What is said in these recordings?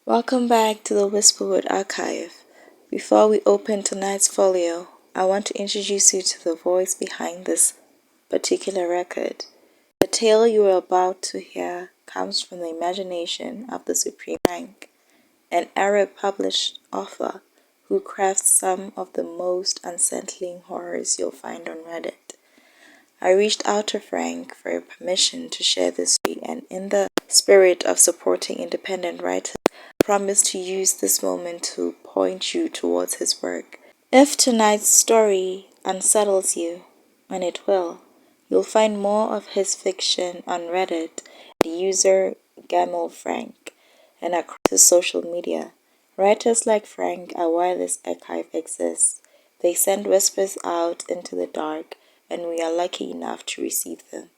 Welcome back to the Whisperwood archive. Before we open tonight's folio, I want to introduce you to the voice behind this particular record. The tale you are about to hear comes from the imagination of the Supreme Frank, an Arab published author who crafts some of the most unsettling horrors you'll find on Reddit. I reached out to Frank for permission to share this story, and in the spirit of supporting independent writers, I promise to use this moment to point you towards his work. If tonight's story unsettles you, and it will, you'll find more of his fiction on Reddit, the user GamelFrank, and across his social media. Writers like Frank are why this archive exists. They send whispers out into the dark, and we are lucky enough to receive them.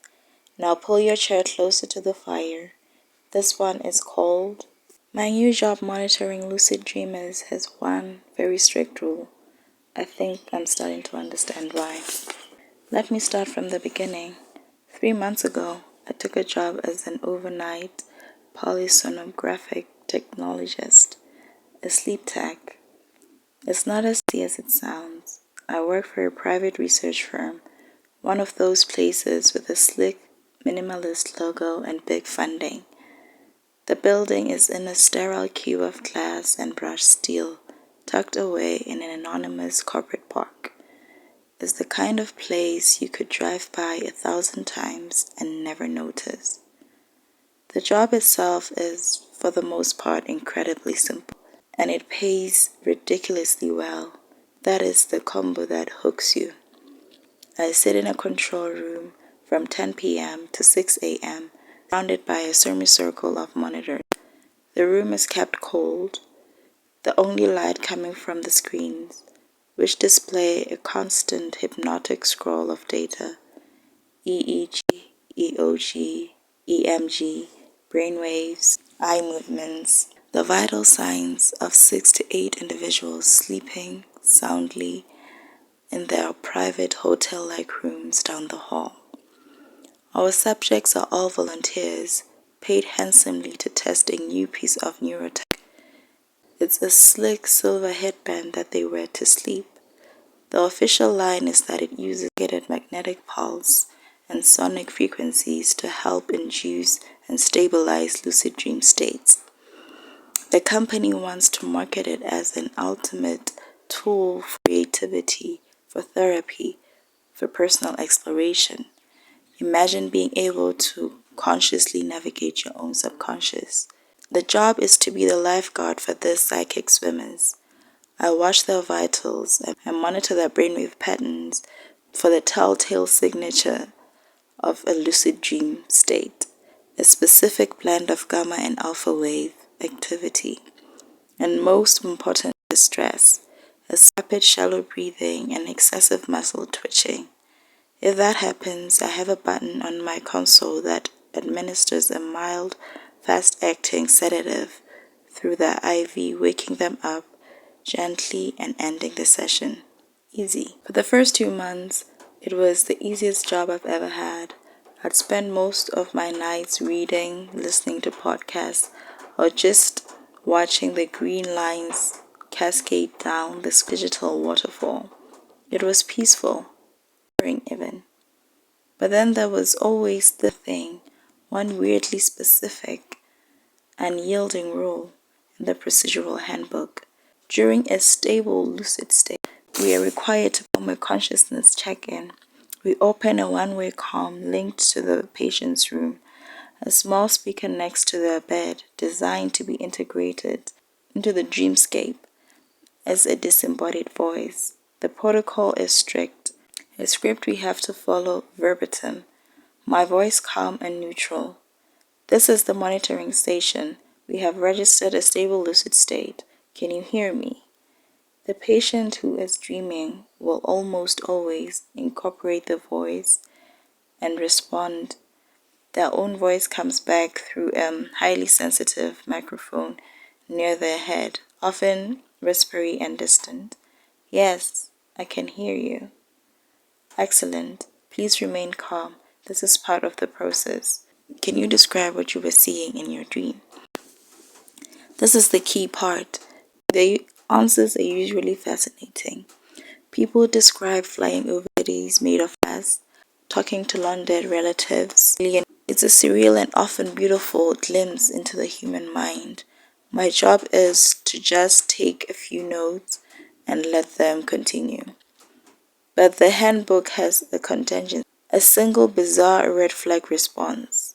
Now pull your chair closer to the fire. This one is called My New Job Monitoring Lucid Dreamers has one very strict rule. I think I'm starting to understand why. Let me start from the beginning. 3 months ago, I took a job as an overnight polysomnographic technologist, a sleep tech. It's not as easy as it sounds. I work for a private research firm, one of those places with a slick, minimalist logo and big funding. The building is in a sterile cube of glass and brushed steel, tucked away in an anonymous corporate park. It's the kind of place you could drive by 1,000 times and never notice. The job itself is, for the most part, incredibly simple, and it pays ridiculously well. That is the combo that hooks you. I sit in a control room from 10 p.m. to 6 a.m., surrounded by a semicircle of monitors. The room is kept cold, the only light coming from the screens, which display a constant hypnotic scroll of data: EEG, EOG, EMG, brainwaves, eye movements, the vital signs of 6 to 8 individuals sleeping soundly in their private hotel-like rooms down the hall. Our subjects are all volunteers, paid handsomely to test a new piece of neurotech. It's a slick silver headband that they wear to sleep. The official line is that it uses targeted magnetic pulse and sonic frequencies to help induce and stabilize lucid dream states. The company wants to market it as an ultimate tool for creativity, for therapy, for personal exploration. Imagine being able to consciously navigate your own subconscious. The job is to be the lifeguard for these psychic swimmers. I watch their vitals and monitor their brainwave patterns for the telltale signature of a lucid dream state, a specific blend of gamma and alpha wave activity, and most important, distress, as rapid shallow breathing and excessive muscle twitching. If that happens, I have a button on my console that administers a mild, fast-acting sedative through the IV, waking them up gently and ending the session. Easy. For the first 2 months, it was the easiest job I've ever had. I'd spend most of my nights reading, listening to podcasts, or just watching the green lines cascade down this digital waterfall. It was peaceful, even. But then there was always the thing, one weirdly specific, unyielding rule in the procedural handbook. During a stable lucid state, we are required to perform a consciousness check-in. We open a one-way comm linked to the patient's room, a small speaker next to their bed designed to be integrated into the dreamscape as a disembodied voice. The protocol is strict, a script we have to follow verbatim. My voice calm and neutral. This is the monitoring station. We have registered a stable lucid state. Can you hear me? The patient who is dreaming will almost always incorporate the voice and respond. Their own voice comes back through a highly sensitive microphone near their head, often whispery and distant. Yes, I can hear you. Excellent. Please remain calm. This is part of the process. Can you describe what you were seeing in your dream? This is the key part. The answers are usually fascinating. People describe flying over cities made of glass, talking to long-dead relatives. It's a surreal and often beautiful glimpse into the human mind. My job is to just take a few notes and let them continue. But the handbook has a contingency, a single bizarre red flag response.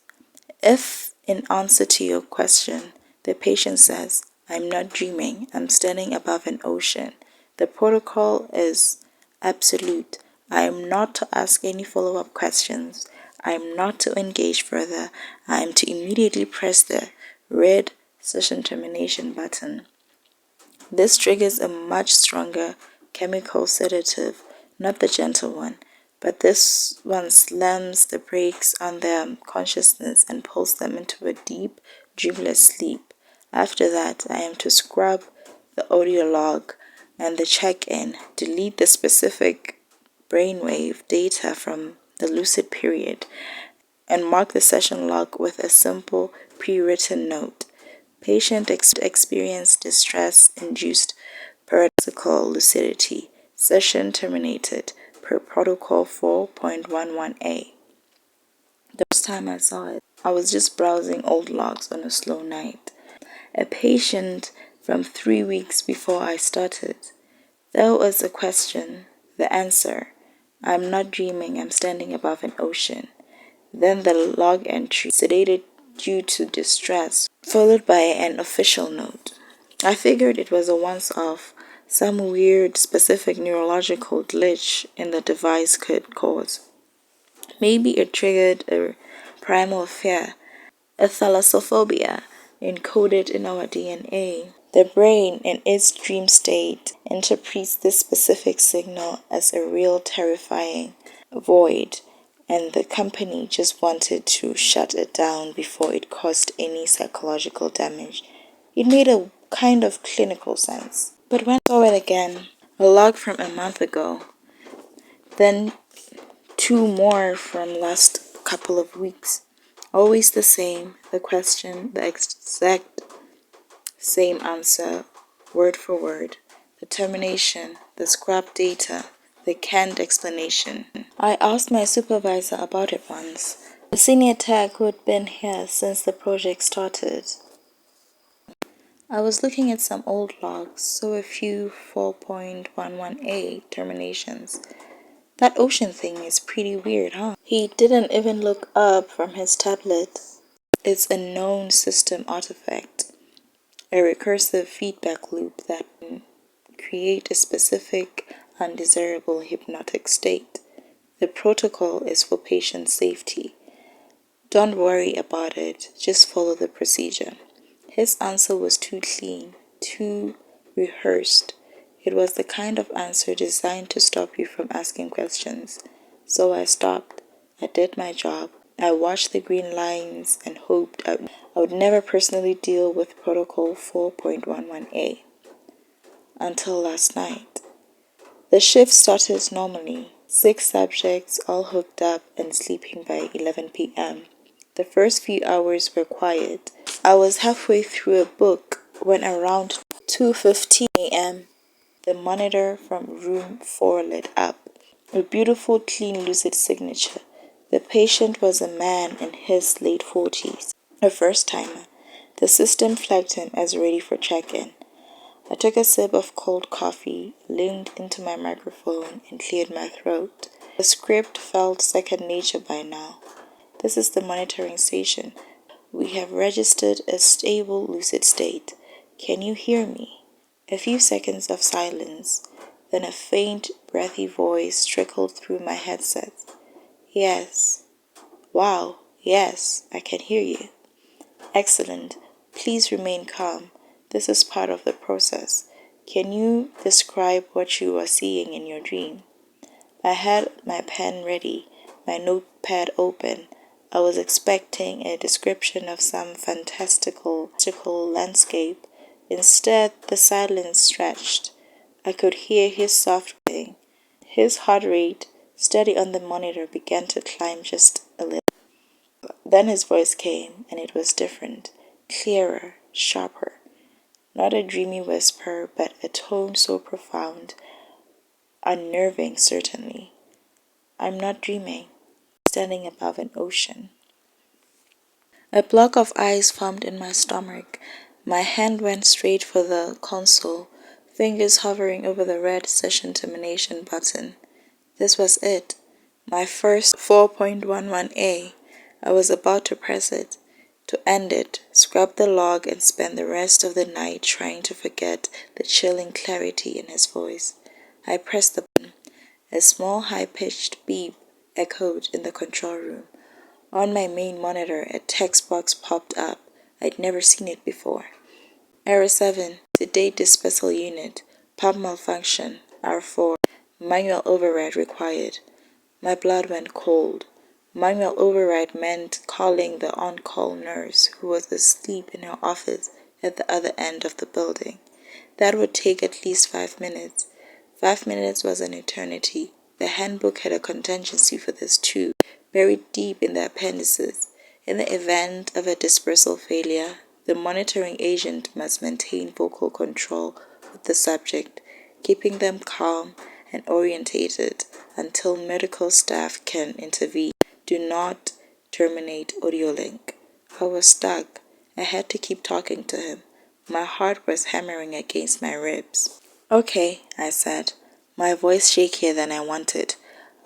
If, in answer to your question, the patient says, "I'm not dreaming, I'm standing above an ocean," the protocol is absolute. I am not to ask any follow-up questions. I am not to engage further. I am to immediately press the red session termination button. This triggers a much stronger chemical sedative, not the gentle one, but this one slams the brakes on their consciousness and pulls them into a deep, dreamless sleep. After that, I am to scrub the audio log and the check-in, delete the specific brainwave data from the lucid period, and mark the session log with a simple pre-written note. Patient experienced distress-induced paradoxical lucidity. Session terminated per protocol 4.11a. The first time I saw it, I was just browsing old logs on a slow night. A patient from 3 weeks before I started. There was a question, the answer, "I'm not dreaming, I'm standing above an ocean." Then the log entry, sedated due to distress, followed by an official note. I figured it was a once-off, some weird specific neurological glitch in the device could cause. Maybe it triggered a primal fear, a thalassophobia encoded in our DNA. The brain, in its dream state, interprets this specific signal as a real terrifying void, and the company just wanted to shut it down before it caused any psychological damage. It made a kind of clinical sense. But when I saw it again, a log from a month ago, then 2 more from last couple of weeks, always the same, the question, the exact same answer, word for word, the termination, the scrap data, the canned explanation. I asked my supervisor about it once, the senior tech who had been here since the project started. I was looking at some old logs, saw a few 4.11a terminations. That ocean thing is pretty weird, huh? He didn't even look up from his tablet. It's a known system artifact, a recursive feedback loop that can create a specific, undesirable hypnotic state. The protocol is for patient safety. Don't worry about it, just follow the procedure. His answer was too clean, too rehearsed. It was the kind of answer designed to stop you from asking questions. So I stopped. I did my job. I watched the green lines and hoped I would never personally deal with Protocol 4.11a. Until last night. The shift started normally. 6 subjects all hooked up and sleeping by 11 p.m. The first few hours were quiet. I was halfway through a book when around 2:15 a.m. the monitor from room 4 lit up. A beautiful, clean, lucid signature. The patient was a man in his late 40s, a first-timer. The system flagged him as ready for check-in. I took a sip of cold coffee, leaned into my microphone, and cleared my throat. The script felt second nature by now. This is the monitoring station. We have registered a stable lucid state. Can you hear me? A few seconds of silence, then a faint, breathy voice trickled through my headset. Yes. Wow, yes, I can hear you. Excellent. Please remain calm. This is part of the process. Can you describe what you are seeing in your dream? I had my pen ready, my notepad open. I was expecting a description of some fantastical landscape. Instead, the silence stretched. I could hear his soft breathing. His heart rate, steady on the monitor, began to climb just a little. Then his voice came, and it was different, clearer, sharper. Not a dreamy whisper, but a tone so profound, unnerving certainly. I'm not dreaming, standing above an ocean. A block of ice formed in my stomach. My hand went straight for the console, fingers hovering over the red session termination button. This was it. My first 4.11a. I was about to press it, to end it, scrub the log, and spend the rest of the night trying to forget the chilling clarity in his voice. I pressed the button. A small high-pitched beep echoed in the control room. On my main monitor, a text box popped up. I'd never seen it before. Error 7, sedate dispersal unit, pump malfunction, R4, manual override required. My blood went cold. Manual override meant calling the on-call nurse who was asleep in her office at the other end of the building. That would take at least 5 minutes. 5 minutes was an eternity. The handbook had a contingency for this too, buried deep in the appendices. In the event of a dispersal failure, the monitoring agent must maintain vocal control with the subject, keeping them calm and orientated until medical staff can intervene. Do not terminate audio link. I was stuck. I had to keep talking to him. My heart was hammering against my ribs. Okay, I said, my voice shakier than I wanted.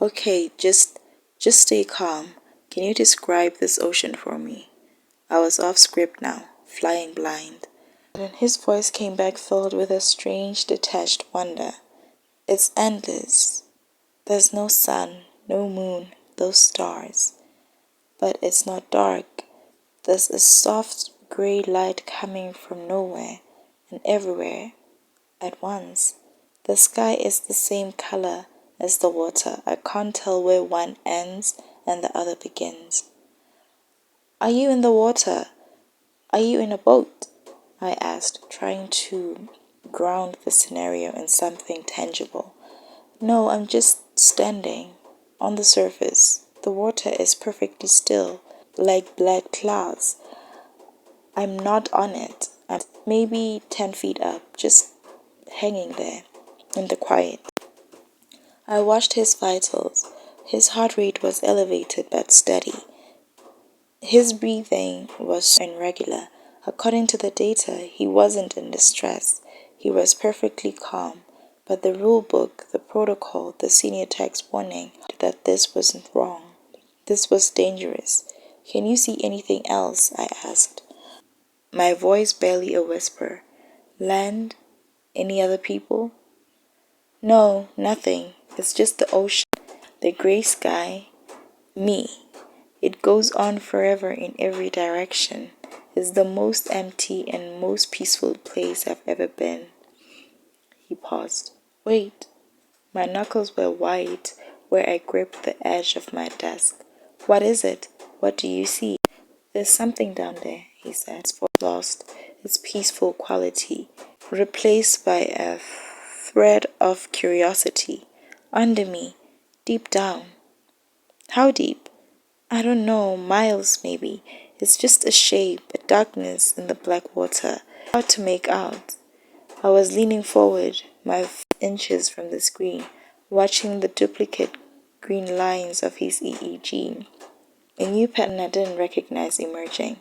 Okay, just stay calm. Can you describe this ocean for me? I was off script now, flying blind. Then his voice came back filled with a strange, detached wonder. It's endless. There's no sun, no moon, those stars. But it's not dark. There's a soft gray light coming from nowhere and everywhere at once. The sky is the same color as the water. I can't tell where one ends and the other begins. Are you in the water? Are you in a boat? I asked, trying to ground the scenario in something tangible. No, I'm just standing on the surface. The water is perfectly still, like black clouds. I'm not on it. I'm maybe 10 feet up, just hanging there in the quiet. I watched his vitals. His heart rate was elevated but steady. His breathing was irregular. According to the data, he wasn't in distress. He was perfectly calm. But the rule book, the protocol, the senior text warning that this wasn't wrong. This was dangerous. Can you see anything else? I asked. My voice barely a whisper. Land? Any other people? No, nothing. It's just the ocean, the gray sky, me. It goes on forever in every direction. It's the most empty and most peaceful place I've ever been. He paused. Wait. My knuckles were white where I gripped the edge of my desk. What is it? What do you see? There's something down there, he said. It's lost its peaceful quality, replaced by a thread of curiosity. Under me, deep down. How deep? I don't know, miles maybe. It's just a shape, a darkness in the black water. Hard to make out. I was leaning forward, my inches from the screen, watching the duplicate green lines of his EEG. A new pattern I didn't recognize emerging.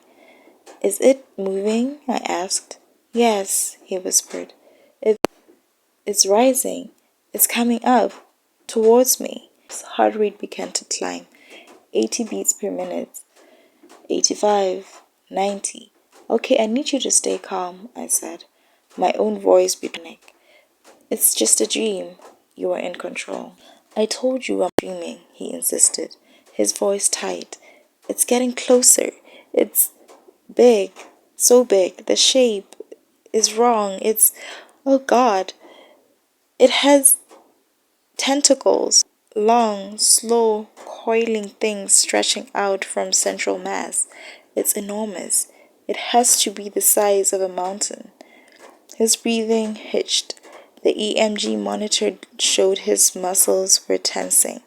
Is it moving? I asked. Yes, he whispered. It's rising. It's coming up towards me. His heart rate began to climb. 80 beats per minute. 85. 90. Okay, I need you to stay calm, I said. My own voice panic. It's just a dream. You are in control. I told you I'm dreaming, he insisted, his voice tight. It's getting closer. It's big. So big. The shape is wrong. It's... Oh God. It has tentacles. Long, slow, coiling things stretching out from central mass. It's enormous. It has to be the size of a mountain. His breathing hitched. The EMG monitor showed his muscles were tensing.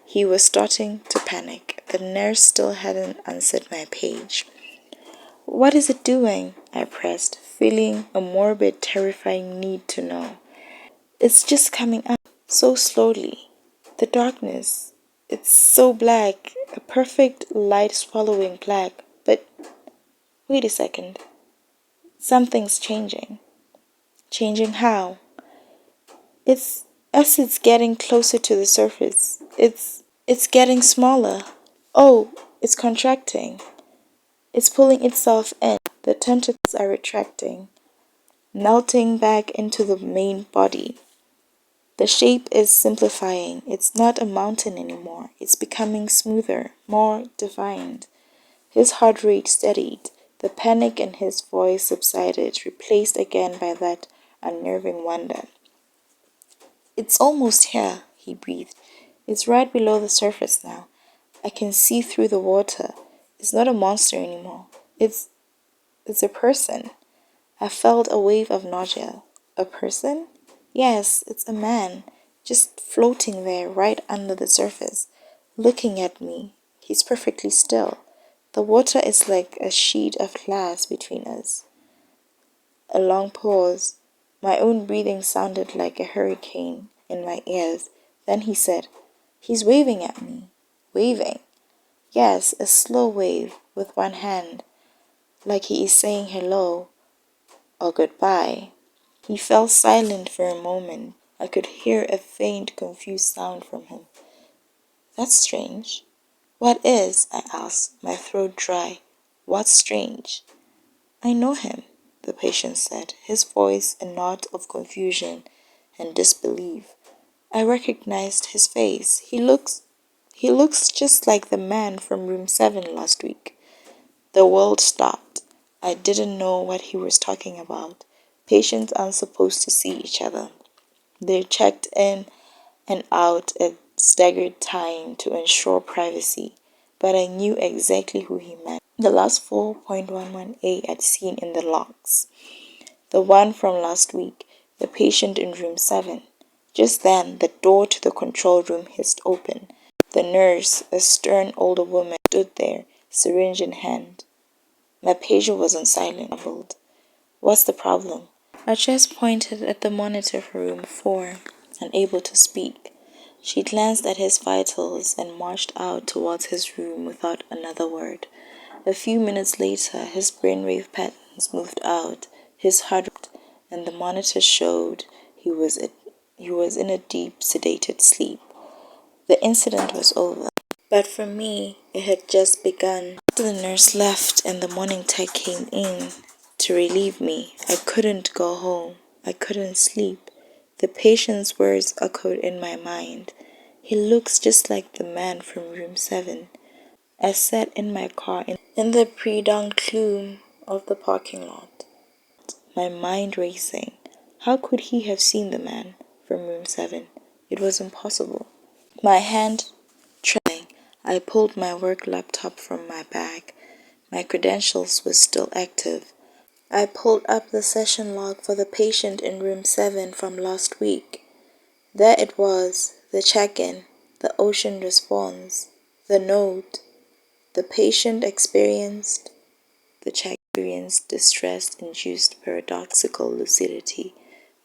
He was starting to panic. The nurse still hadn't answered my page. What is it doing? I pressed. feeling a morbid, terrifying need to know. It's just coming up so slowly. The darkness, it's so black, a perfect light swallowing black. But wait a second, something's changing. Changing how? It's as it's getting closer to the surface. It's getting smaller. Oh, it's contracting. It's pulling itself in. The tentacles are retracting, melting back into the main body. The shape is simplifying. It's not a mountain anymore. It's becoming smoother, more defined. His heart rate steadied. The panic in his voice subsided, replaced again by that unnerving wonder. It's almost here, he breathed. It's right below the surface now. I can see through the water. It's not a monster anymore. It's a person. I felt a wave of nausea. A person? Yes, it's a man, just floating there right under the surface, looking at me. He's perfectly still. The water is like a sheet of glass between us. A long pause. My own breathing sounded like a hurricane in my ears. Then he said, "He's waving at me." Waving? Yes, a slow wave with one hand, like he is saying hello or goodbye. He fell silent for a moment. I could hear a faint, confused sound from him. That's strange. What is? I asked, my throat dry. What's strange? I know him, the patient said, his voice a knot of confusion and disbelief. I recognized his face. He looks just like the man from room 7 last week. The world stopped. I didn't know what he was talking about. Patients aren't supposed to see each other. They checked in and out at staggered time to ensure privacy, but I knew exactly who he meant. The last 4.11A I'd seen in the logs. The one from last week, the patient in room 7. Just then, the door to the control room hissed open. The nurse, a stern older woman, stood there, syringe in hand. My pager was on silent. What's the problem? I just pointed at the monitor for room 4, unable to speak. She glanced at his vitals and marched out towards his room without another word. A few minutes later, his brainwave patterns moved out, his heart rate, and the monitor showed he was in a deep, sedated sleep. The incident was over. But for me, it had just begun. After the nurse left and the morning tech came in to relieve me, I couldn't go home. I couldn't sleep. The patient's words echoed in my mind. He looks just like the man from room 7. I sat in my car in the pre-dawn gloom of the parking lot, my mind racing. How could he have seen the man from room 7? It was impossible. My hand trembling, I pulled my work laptop from my bag. My credentials were still active. I pulled up the session log for the patient in room 7 from last week. There it was, the check-in, the ocean response, the note. The patient experienced distress-induced paradoxical lucidity.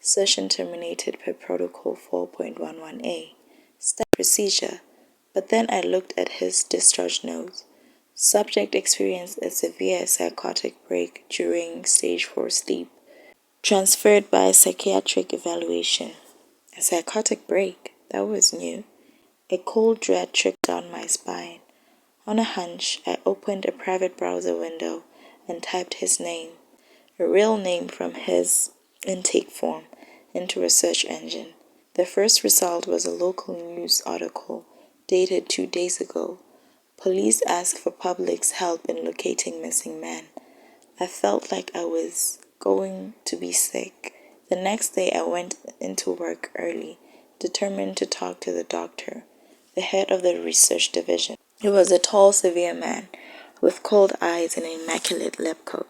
Session terminated per protocol 4.11A. Step procedure. But then I looked at his discharge notes. Subject experienced a severe psychotic break during stage 4 sleep, transferred by psychiatric evaluation. A psychotic break? That was new. A cold dread tricked down my spine. On a hunch, I opened a private browser window and typed his name, a real name from his intake form, into a search engine. The first result was a local news article dated 2 days ago. Police ask for public's help in locating missing men. I felt like I was going to be sick. The next day I went into work early, determined to talk to the doctor, the head of the research division. He was a tall, severe man, with cold eyes and an immaculate lab coat.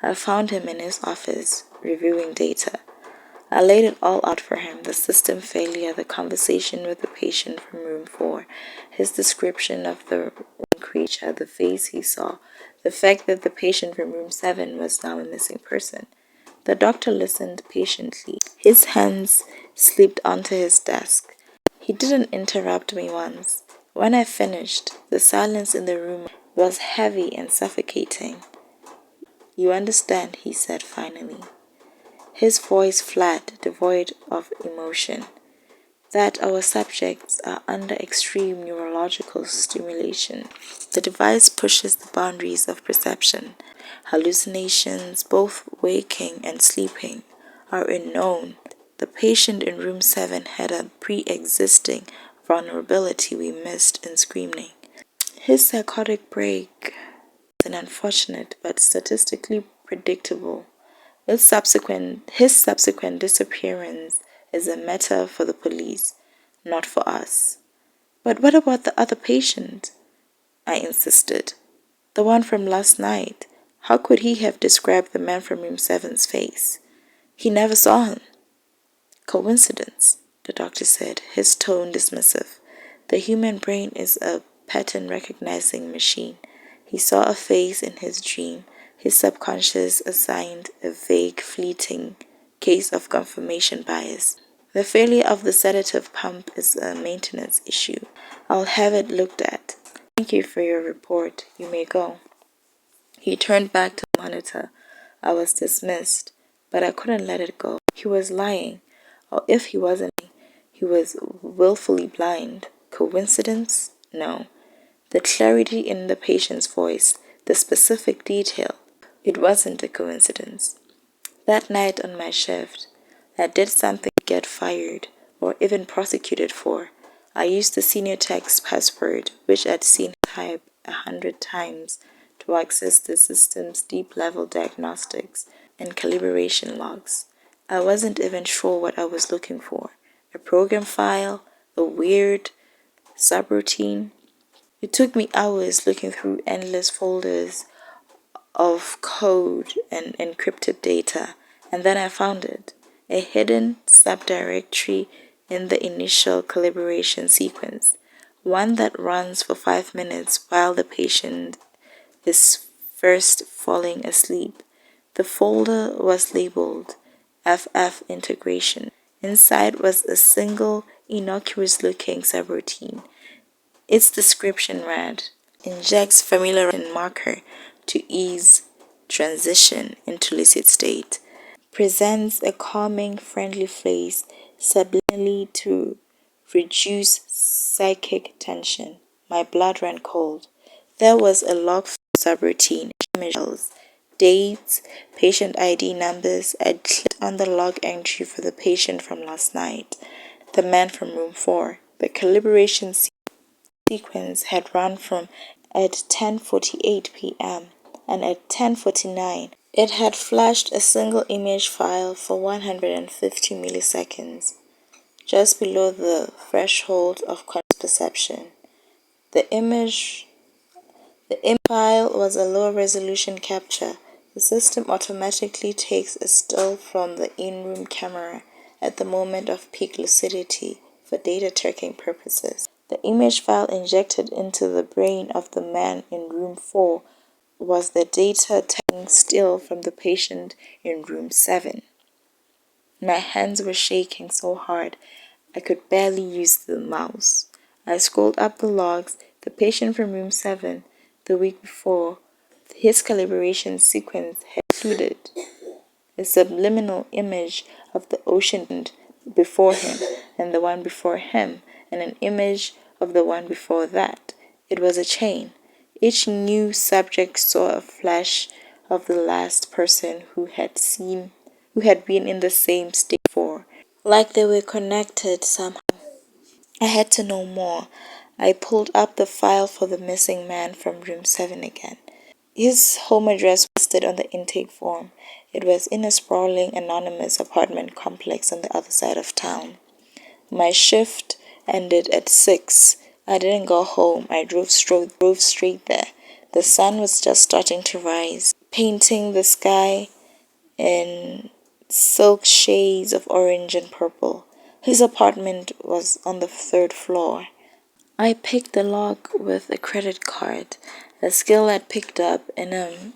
I found him in his office, reviewing data. I laid it all out for him, the system failure, the conversation with the patient from room 4, his description of the creature, the face he saw, the fact that the patient from room 7 was now a missing person. The doctor listened patiently. His hands slipped onto his desk. He didn't interrupt me once. When I finished, the silence in the room was heavy and suffocating. "You understand," he said finally, his voice flat, devoid of emotion, "that our subjects are under extreme neurological stimulation. The device pushes the boundaries of perception. Hallucinations, both waking and sleeping, are unknown. The patient in room 7 had a pre-existing vulnerability we missed in screening. His psychotic break is an unfortunate but statistically predictable. His subsequent disappearance is a matter for the police, not for us." "But what about the other patient?" I insisted. "The one from last night. How could he have described the man from room 7's face? He never saw him." "Coincidence," the doctor said, his tone dismissive. "The human brain is a pattern-recognizing machine. He saw a face in his dream. His subconscious assigned a vague, fleeting case of confirmation bias. The failure of the sedative pump is a maintenance issue. I'll have it looked at. Thank you for your report. You may go." He turned back to the monitor. I was dismissed, but I couldn't let it go. He was lying. Or if he wasn't, he was willfully blind. Coincidence? No. The clarity in the patient's voice, the specific detail. It wasn't a coincidence. That night on my shift, I did something to get fired or even prosecuted for. I used the senior tech's password, which I'd seen type 100 times, to access the system's deep-level diagnostics and calibration logs. I wasn't even sure what I was looking for. A program file, a weird subroutine. It took me hours looking through endless folders of code and encrypted data, and then I found it. A hidden subdirectory in the initial calibration sequence, one that runs for 5 minutes while the patient is first falling asleep. The folder was labeled FF Integration. Inside was a single innocuous-looking subroutine. Its description read, "Injects familiar marker to ease transition into lucid state. Presents a calming, friendly face subliminally to reduce psychic tension." My blood ran cold. There was a log subroutine, images, dates, patient ID numbers. I clicked on the log entry for the patient from last night, the man from room 4. The calibration sequence had run from at 10:48 p.m. and at 10:49 it had flashed a single image file for 150 milliseconds, just below the threshold of conscious perception. The image file was a low-resolution capture. The system automatically takes a still from the in-room camera at the moment of peak lucidity for data tracking purposes. The image file injected into the brain of the man in room 4 was the data taken still from the patient in room 7. My hands were shaking so hard I could barely use the mouse. I scrolled up the logs. The patient from room 7, the week before, his calibration sequence had included a subliminal image of the ocean before him and the one before him, and an image of the one before that. It was a chain. Each new subject saw a flash of the last person who had been in the same state before, like they were connected somehow. I had to know more. I pulled up the file for the missing man from room 7 again. His home address was listed on the intake form. It was in a sprawling, anonymous apartment complex on the other side of town. My shift ended at 6. I didn't go home. I drove straight there. The sun was just starting to rise, painting the sky in silk shades of orange and purple. His apartment was on the 3rd floor. I picked the lock with a credit card, a skill I'd picked up in a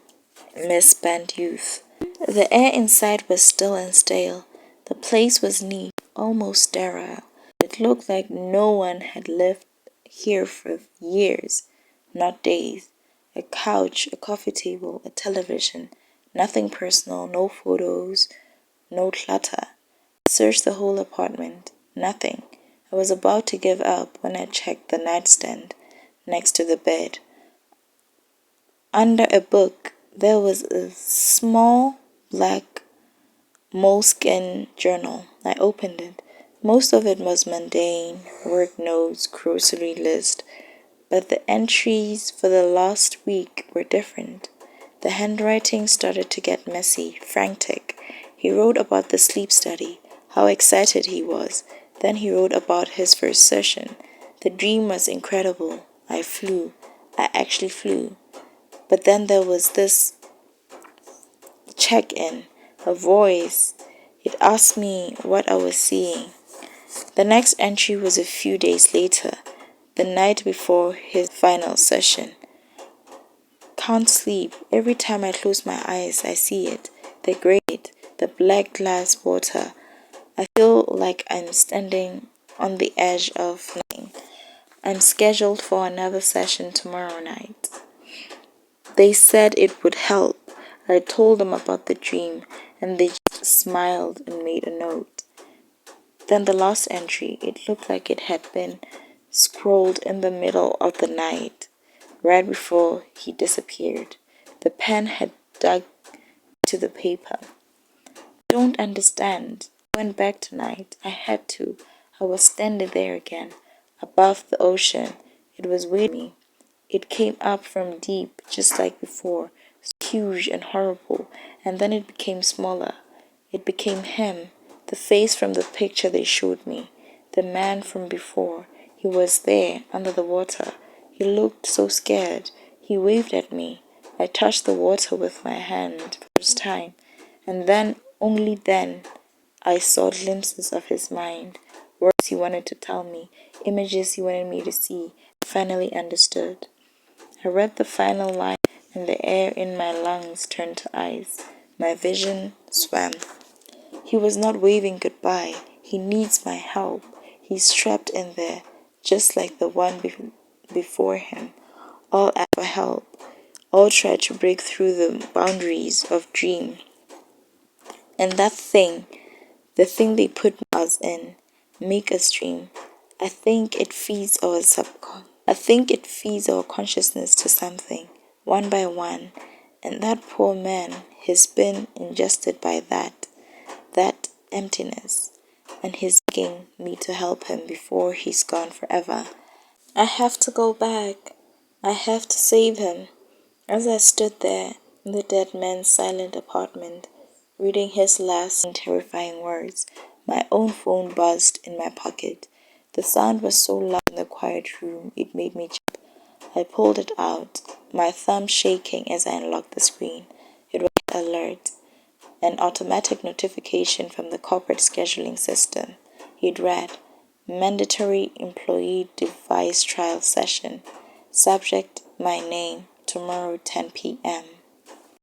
misspent youth. The air inside was still and stale. The place was neat, almost sterile. It looked like no one had lived here for years, not days. A couch, a coffee table, a television, nothing personal, no photos, no clutter. I searched the whole apartment, nothing. I was about to give up when I checked the nightstand next to the bed. Under a book, there was a small black moleskin journal. I opened it. Most of it was mundane, work notes, grocery list, but the entries for the last week were different. The handwriting started to get messy, frantic. He wrote about the sleep study, how excited he was. Then he wrote about his first session. The dream was incredible. I flew. I actually flew. But then there was this check-in, a voice. It asked me what I was seeing. The next entry was a few days later, the night before his final session. Can't sleep. Every time I close my eyes, I see it. The grate, the black glass water. I feel like I'm standing on the edge of nothing. I'm scheduled for another session tomorrow night. They said it would help. I told them about the dream, and they just smiled and made a note. Then the last entry, it looked like it had been scrolled in the middle of the night, right before he disappeared. The pen had dug into the paper. I don't understand. I went back tonight. I had to. I was standing there again, above the ocean. It was waiting for me. It came up from deep, just like before, huge and horrible, and then it became smaller. It became him, the face from the picture they showed me, the man from before. He was there, under the water. He looked so scared. He waved at me. I touched the water with my hand for the first time, and then, only then, I saw glimpses of his mind, words he wanted to tell me, images he wanted me to see. I finally understood. I read the final line, and the air in my lungs turned to ice. My vision swam. He was not waving goodbye. He needs my help. He's trapped in there, just like the one before him. All asked for help. All tried to break through the boundaries of dream. And that thing, the thing they put us in, make us dream. I think it feeds our consciousness to something, one by one, and that poor man has been ingested by that emptiness, and he's begging me to help him before he's gone forever. I have to go back. I have to save him. As I stood there in the dead man's silent apartment, reading his last terrifying words, my own phone buzzed in my pocket. The sound was so loud in the quiet room, it made me jump. I pulled it out, my thumb shaking as I unlocked the screen. It was an alert, an automatic notification from the corporate scheduling system. It read, Mandatory Employee Device Trial Session. Subject, my name, tomorrow 10 p.m.